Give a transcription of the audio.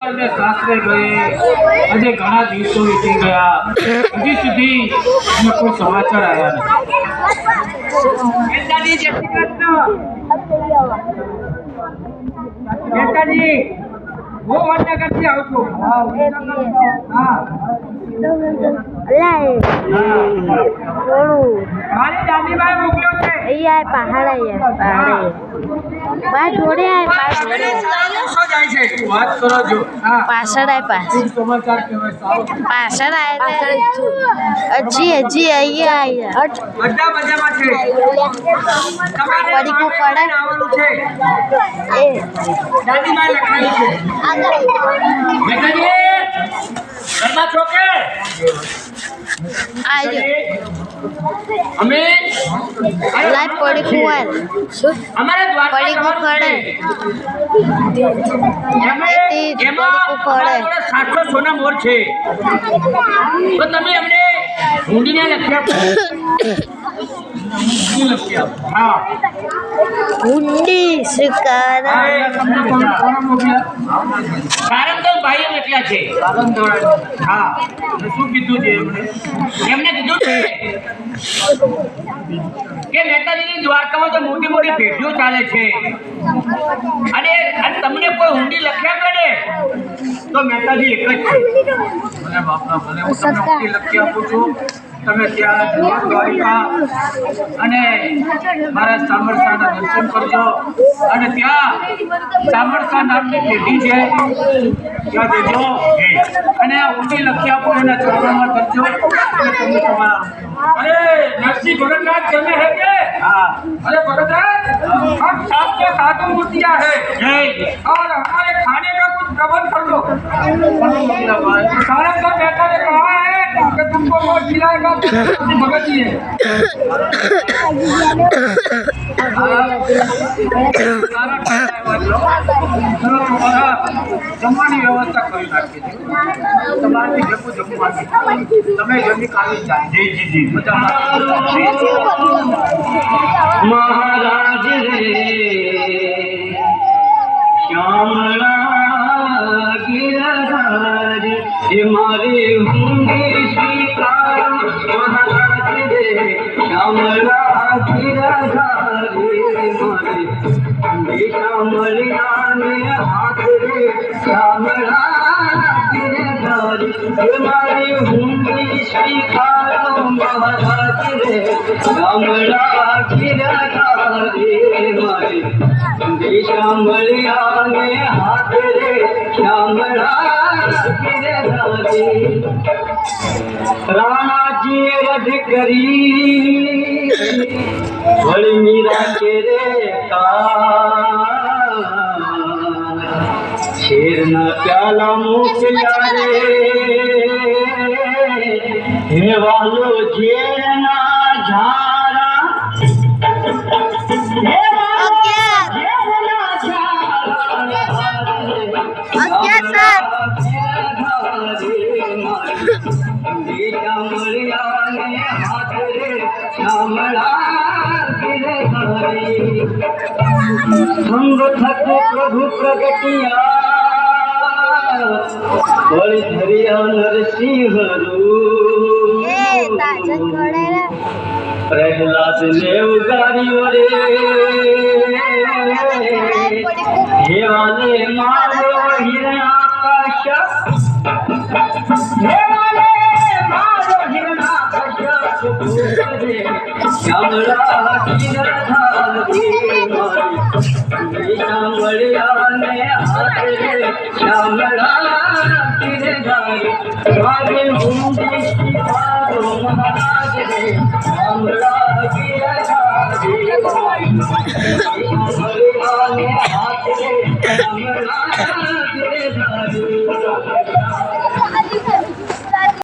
સાસરે ગયે આજે ઘણા દિવસો વીતી ગયા, હજી સુધી મને કોઈ સમાચાર આવ્યા નથી. હું વડનગરથી આવું છું. મારી દાદીમાએ મોકલ્યો છે. વાત કરો છો. પાછળ સમાચાર કહેવાય સારું. પાછળ હજી અહીંયા બધા મજામાં છે. તમારે પડીકું પડે. આવવાનું છે. દાદીમાએ લખાયું છે. બેટાજી, ઘરમાં છો કે? અમે લાઈવ પડીકું અમારે દ્વારકા પડીકું જવાનું છે. એમાં 700 સોના મોર છે, તો તમે અમને ઊંડીને લખી આપો. હા, હુંડી સ્વીકારા. સારંગધણ ભાઈઓ કેટલા છે? હા, શું કીધું છે એમને કીધું છે કે મહેતાજીની દ્વારકામાં તો મોટી મોટી ભેટીઓ ચાલે છે, અને તમને કોઈ ઊંડી લખી આપે ને તો મહેતાજી એક જ છે. મને બાપના ભલે હું તમને ઊંડી લખી આપું છું. તમે ત્યાં દ્વારકા અને મારા સામરસાના દર્શન કરજો, અને ત્યાં સામરસા નામની પેઢી છે ત્યાં દેજો, અને આ ઊંડી લખી આપો એના ચરણોમાં કરજો. એટલે તમને તમારા अरे नरसिंह भगतनाथ चले हैं क्या? हाँ। अरे भगतनाथ, हम सबके साथ मूर्तियाँ है और हमारे खाने का कुछ प्रबंध कर दो. सारंग का बेटा ने कहा है कि तुमको वो खिलाएगा भगत जी है. જમવાની વ્યવસ્થા કરી નાખી છે. તમારાથી જેટલું જમવાનું તમે જમી કાઢી જાય. જી જી જી. મહારાજ રે શ્યામળા ગિરધાર મારી ઊંડી સ્વીકાર. મહારાજ રે શ્યામળા ગિરધાર મારી શ્યામળિયાને હાથ રે શ્યામળા ગિરધાર મારી ઊંડી સ્વીકાર. મહારાજ રે શ્યામળા ગિરધાર મારી શ્યામળિયાને હાથ રે શ્યામળા ગિરધાર. રાણાજીએ વધ કરી વળી મીરા કે રે શેરના પ્યાલા મોકલ્યા રે હે વાલો ઝેરના ઝારા. સંગ થક પ્રભુ પ્રગટિયા વળી ધરિયા નરસિંહ પ્રહલાદ ને ઉગાર્યો રે હેવાને મારો હિરણાકાશ. શ્યામળા ગિરધાર શ્યામળિયાને હાથ રે શ્યામળા ગિરધાર મારી ઊંડી સ્વીકારો. મહારાજ રે શ્યામળા ગિરધાર શ્યામળિયાને હાથ રે શ્યામળા ગિરધાર.